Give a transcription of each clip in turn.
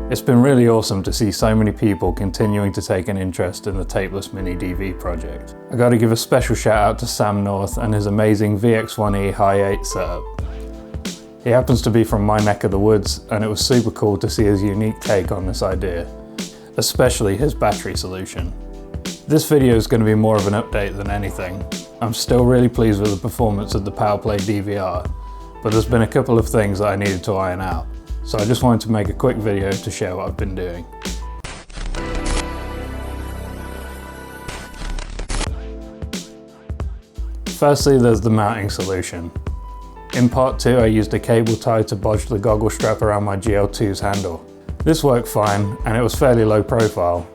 It's been really awesome to see so many people continuing to take an interest in the Tapeless MiniDV project. I gotta give a special shout out to Sam North and his amazing VX1E High 8 setup. He happens to be from my neck of the woods, and it was super cool to see his unique take on this idea, especially his battery solution. This video is going to be more of an update than anything. I'm still really pleased with the performance of the PowerPlay DVR, but there's been a couple of things that I needed to iron out. So I just wanted to make a quick video to share what I've been doing. Firstly, there's the mounting solution. In part 2, I used a cable tie to bodge the goggle strap around my GL2's handle. This worked fine, and it was fairly low profile,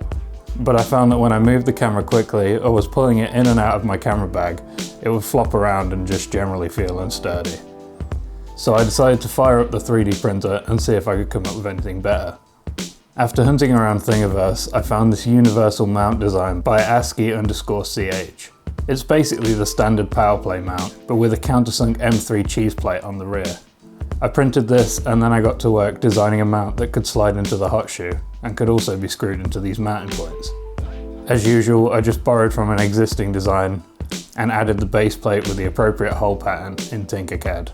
but I found that when I moved the camera quickly or was pulling it in and out of my camera bag, it would flop around and just generally feel unsturdy. So I decided to fire up the 3D printer and see if I could come up with anything better. After hunting around Thingiverse, I found this universal mount design by ASCII_CH. It's basically the standard PowerPlay mount, but with a countersunk M3 cheese plate on the rear. I printed this and then I got to work designing a mount that could slide into the hot shoe and could also be screwed into these mounting points. As usual, I just borrowed from an existing design and added the base plate with the appropriate hole pattern in Tinkercad.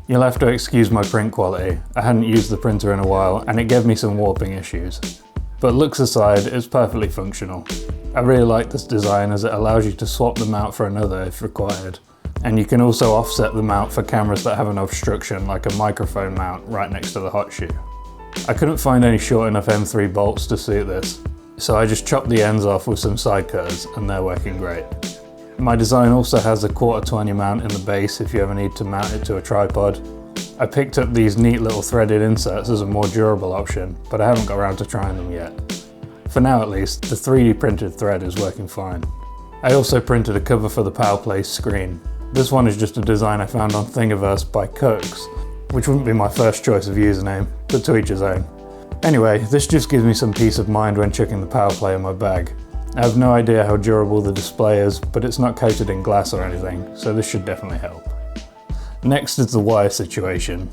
You'll have to excuse my print quality. I hadn't used the printer in a while and it gave me some warping issues. But looks aside, it's perfectly functional. I really like this design as it allows you to swap the mount for another if required. And you can also offset the mount for cameras that have an obstruction, like a microphone mount right next to the hot shoe. I couldn't find any short enough M3 bolts to suit this, so I just chopped the ends off with some side cutters and they're working great. My design also has a 1/4-20 mount in the base if you ever need to mount it to a tripod. I picked up these neat little threaded inserts as a more durable option, but I haven't got around to trying them yet. For now at least, the 3D printed thread is working fine. I also printed a cover for the PowerPlay screen. This one is just a design I found on Thingiverse by Cooks, which wouldn't be my first choice of username, but to each his own. Anyway, this just gives me some peace of mind when chucking the PowerPlay in my bag. I have no idea how durable the display is, but it's not coated in glass or anything, so this should definitely help. Next is the wire situation.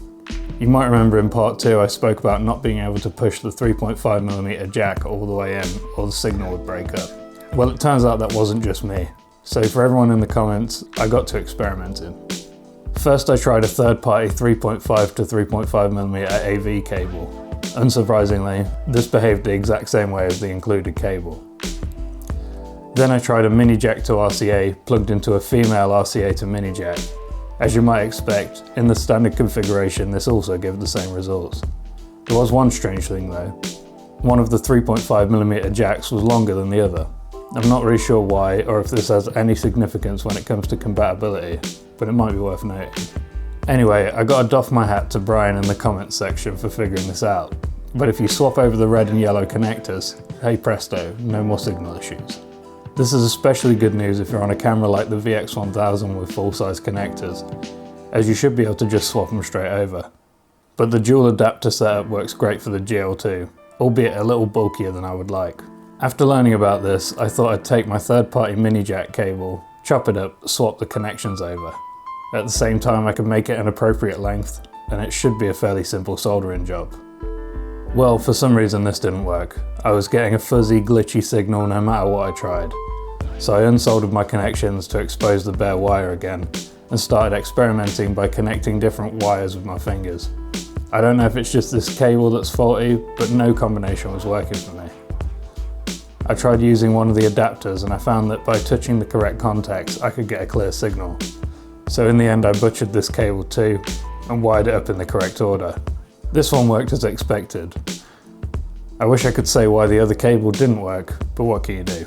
You might remember in part 2 I spoke about not being able to push the 3.5mm jack all the way in, or the signal would break up. Well, it turns out that wasn't just me. So for everyone in the comments, I got to experimenting. First I tried a third-party 3.5 to 3.5mm AV cable. Unsurprisingly, this behaved the exact same way as the included cable. Then I tried a mini jack to RCA plugged into a female RCA to mini jack. As you might expect, in the standard configuration this also gave the same results. There was one strange thing though. One of the 3.5mm jacks was longer than the other. I'm not really sure why or if this has any significance when it comes to compatibility, but it might be worth noting. Anyway, I gotta doff my hat to Brian in the comments section for figuring this out. But if you swap over the red and yellow connectors, hey presto, no more signal issues. This is especially good news if you're on a camera like the VX1000 with full-size connectors, as you should be able to just swap them straight over. But the dual adapter setup works great for the GL2, albeit a little bulkier than I would like. After learning about this, I thought I'd take my third-party mini jack cable, chop it up, swap the connections over. At the same time I can make it an appropriate length, and it should be a fairly simple soldering job. Well, for some reason this didn't work. I was getting a fuzzy, glitchy signal no matter what I tried. So I unsoldered my connections to expose the bare wire again, and started experimenting by connecting different wires with my fingers. I don't know if it's just this cable that's faulty, but no combination was working for me. I tried using one of the adapters and I found that by touching the correct contacts I could get a clear signal. So in the end I butchered this cable too, and wired it up in the correct order. This one worked as expected. I wish I could say why the other cable didn't work, but what can you do?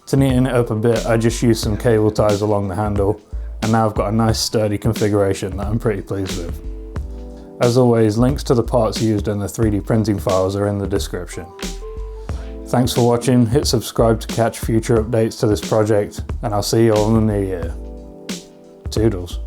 To neaten it up a bit, I just used some cable ties along the handle, and now I've got a nice sturdy configuration that I'm pretty pleased with. As always, links to the parts used in the 3D printing files are in the description. Thanks for watching, hit subscribe to catch future updates to this project, and I'll see you all in the new year. Toodles.